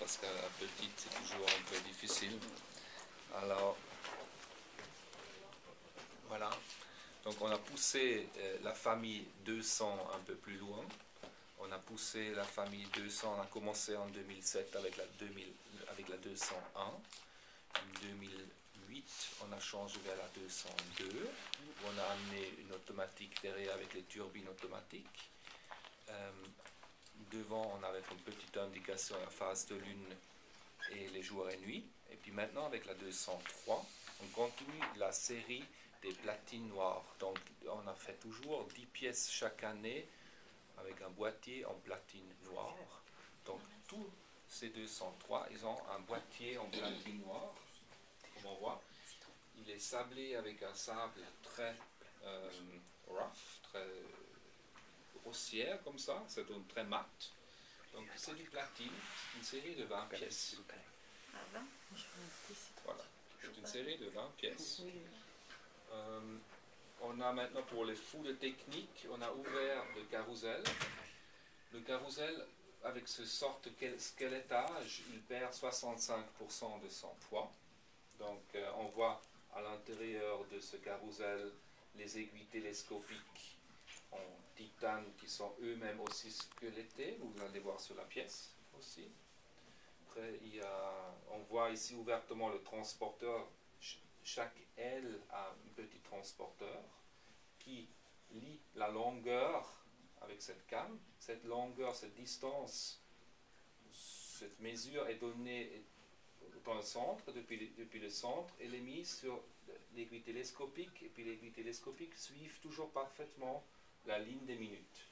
parce qu'à la petite c'est toujours un peu difficile. Alors, voilà. Donc on a poussé la famille 200 un peu plus loin. On a poussé la famille 200, on a commencé en 2007 avec la 201. En 2008, on a changé vers la 202, où on a amené une automatique derrière avec les turbines automatiques. Devant, on avait une petite indication à la phase de lune et les jours et nuits. Et puis maintenant, avec la 203, on continue la série des platines noires. Donc, on a fait toujours 10 pièces chaque année avec un boîtier en platine noire. Donc, tous ces 203, ils ont un boîtier en platine noire, comme on voit. Il est sablé avec un sable très rough, très grossière comme ça, c'est donc très mat. Donc c'est du platine, c'est une série de 20 pièces. Voilà, c'est une série de 20 pièces. On a maintenant pour les fous de technique, on a ouvert le carrousel. Le carrousel, avec ce sorte de squelettage, il perd 65% de son poids. Donc on voit à l'intérieur de ce carrousel les aiguilles télescopiques en titane qui sont eux-mêmes aussi squelettés, vous allez voir sur la pièce aussi. Après, on voit ici ouvertement le transporteur. Chaque aile a un petit transporteur qui lie la longueur avec cette came. Cette longueur, cette distance, cette mesure est donnée dans le centre, depuis le centre, elle est mise sur l'aiguille télescopique, et puis l'aiguille télescopique suit toujours parfaitement la ligne des minutes.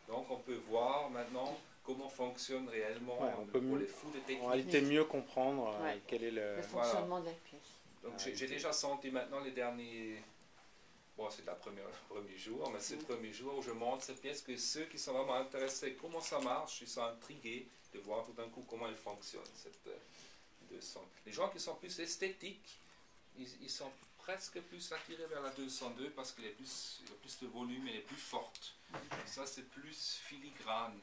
Donc on peut voir maintenant comment fonctionne réellement pour les fous de technique. En réalité, mieux comprendre quel est le fonctionnement de la pièce. Donc j'ai déjà senti maintenant les derniers... Bon, c'est le premier jour, mais c'est le premier jour où je montre cette pièce, que ceux qui sont vraiment intéressés comment ça marche, ils sont intrigués de voir tout d'un coup comment elle fonctionne, cette 200. Les gens qui sont plus esthétiques, ils sont presque plus attirés vers la 202 parce qu'il y a plus de volume, elle est plus forte. Ça, c'est plus filigrane.